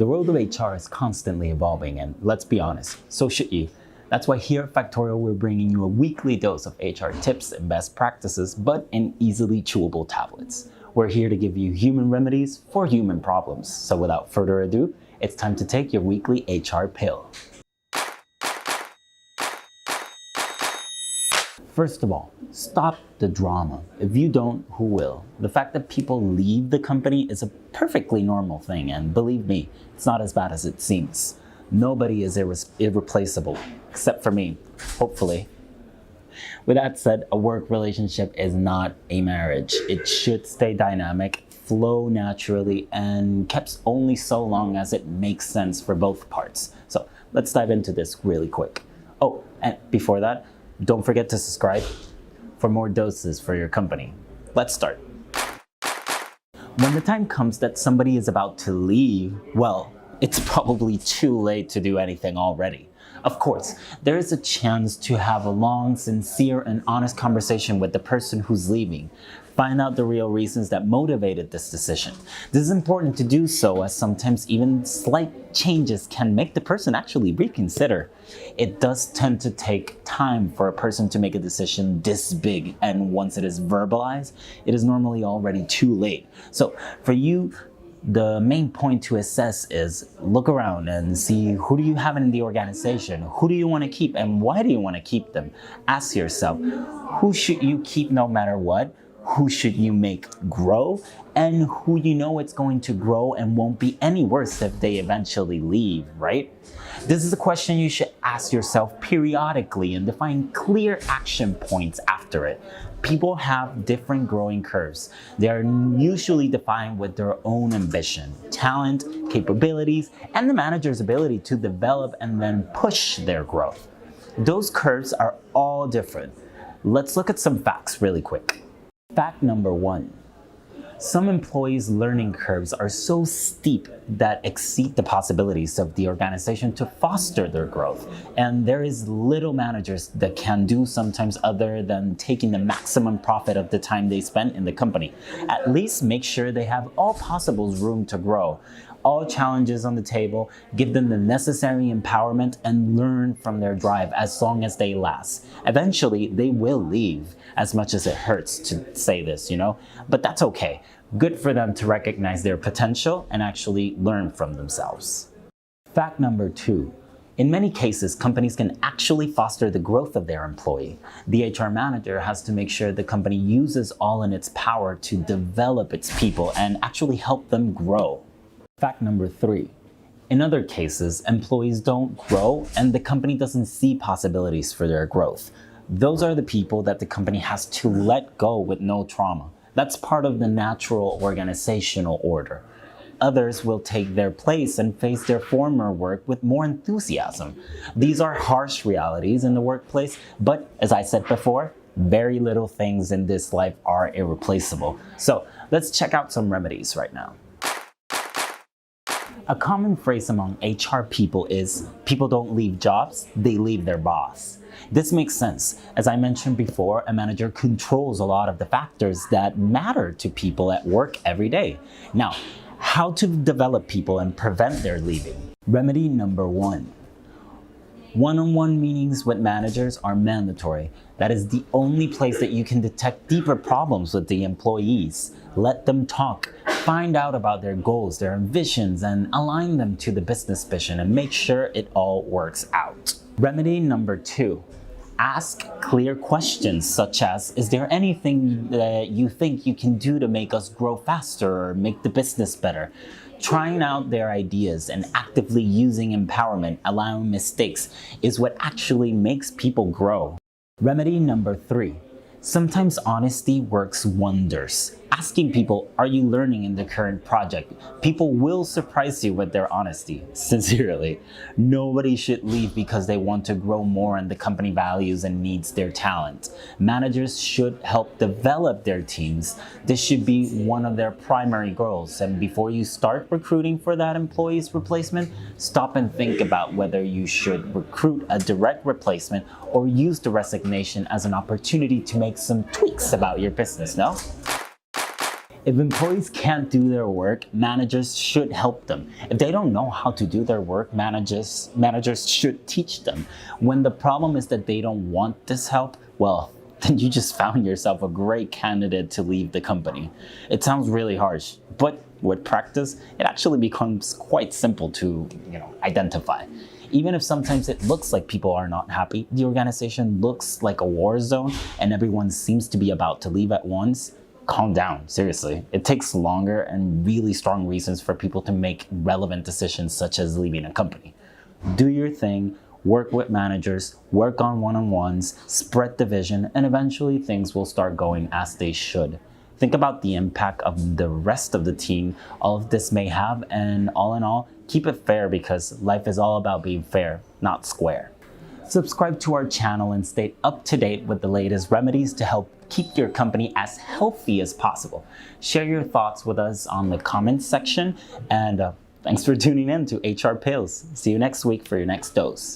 The world of HR is constantly evolving, and let's be honest, so should you. That's why here at Factorial, we're bringing you a weekly dose of HR tips and best practices, but in easily chewable tablets. We're here to give you human remedies for human problems. So without further ado, it's time to take your weekly HR pill. First of all, stop the drama. If you don't, who will? The fact that people leave the company is a perfectly normal thing, and believe me, it's not as bad as it seems. Nobody is irreplaceable, except for me, hopefully. With that said, a work relationship is not a marriage. It should stay dynamic, flow naturally, and kept only so long as it makes sense for both parts. So let's dive into this really quick. Oh, and before that, don't forget to subscribe for more doses for your company. Let's start. When the time comes that somebody is about to leave, well, it's probably too late to do anything already. Of course, there is a chance to have a long, sincere, and honest conversation with the person who's leaving. Find out the real reasons that motivated this decision. This is important to do so, as sometimes even slight changes can make the person actually reconsider. It does tend to take time for a person to make a decision this big, and once it is verbalized, it is normally already too late. So for you, the main point to assess is look around and see who do you have in the organization, who do you want to keep, and why do you want to keep them? Ask yourself, who should you keep no matter what? Who should you make grow? And who you know it's going to grow and won't be any worse if they eventually leave, right? This is a question you should ask yourself periodically and define clear action points after it. People have different growing curves. They are usually defined with their own ambition, talent, capabilities, and the manager's ability to develop and then push their growth. Those curves are all different. Let's look at some facts really quick. Fact number 1. Some employees' learning curves are so steep that exceed the possibilities of the organization to foster their growth. And there is little managers that can do sometimes other than taking the maximum profit of the time they spend in the company. At least make sure they have all possible room to grow. All challenges on the table, give them the necessary empowerment and learn from their drive as long as they last. Eventually, they will leave, as much as it hurts to say this, but that's okay. Good for them to recognize their potential and actually learn from themselves. Fact number 2. In many cases, companies can actually foster the growth of their employee. The HR manager has to make sure the company uses all in its power to develop its people and actually help them grow. Fact number 3. In other cases, employees don't grow and the company doesn't see possibilities for their growth. Those are the people that the company has to let go with no trauma. That's part of the natural organizational order. Others will take their place and face their former work with more enthusiasm. These are harsh realities in the workplace, but as I said before, very little things in this life are irreplaceable. So let's check out some remedies right now. A common phrase among HR people is, people don't leave jobs, they leave their boss. This makes sense. As I mentioned before, a manager controls a lot of the factors that matter to people at work every day. Now, how to develop people and prevent their leaving? Remedy number 1. One-on-one meetings with managers are mandatory. That is the only place that you can detect deeper problems with the employees. Let them talk. Find out about their goals, their ambitions, and align them to the business vision and make sure it all works out. Remedy number 2. Ask clear questions such as, is there anything that you think you can do to make us grow faster or make the business better? Trying out their ideas and actively using empowerment, allowing mistakes, is what actually makes people grow. Remedy number 3. Sometimes honesty works wonders. Asking people, are you learning in the current project? People will surprise you with their honesty, sincerely. Nobody should leave because they want to grow more and the company values and needs their talent. Managers should help develop their teams. This should be one of their primary goals. And before you start recruiting for that employee's replacement, stop and think about whether you should recruit a direct replacement or use the resignation as an opportunity to make some tweaks about your business, no? If employees can't do their work, managers should help them. If they don't know how to do their work, managers should teach them. When the problem is that they don't want this help, well, then you just found yourself a great candidate to leave the company. It sounds really harsh, but with practice, it actually becomes quite simple to, identify. Even if sometimes it looks like people are not happy, the organization looks like a war zone, and everyone seems to be about to leave at once, calm down, seriously. It takes longer and really strong reasons for people to make relevant decisions such as leaving a company. Do your thing, work with managers, work on one-on-ones, spread the vision, and eventually things will start going as they should. Think about the impact of the rest of the team all of this may have, and all in all, keep it fair because life is all about being fair, not square. Subscribe to our channel and stay up to date with the latest remedies to help keep your company as healthy as possible. Share your thoughts with us on the comments section, and thanks for tuning in to HR Pills. See you next week for your next dose.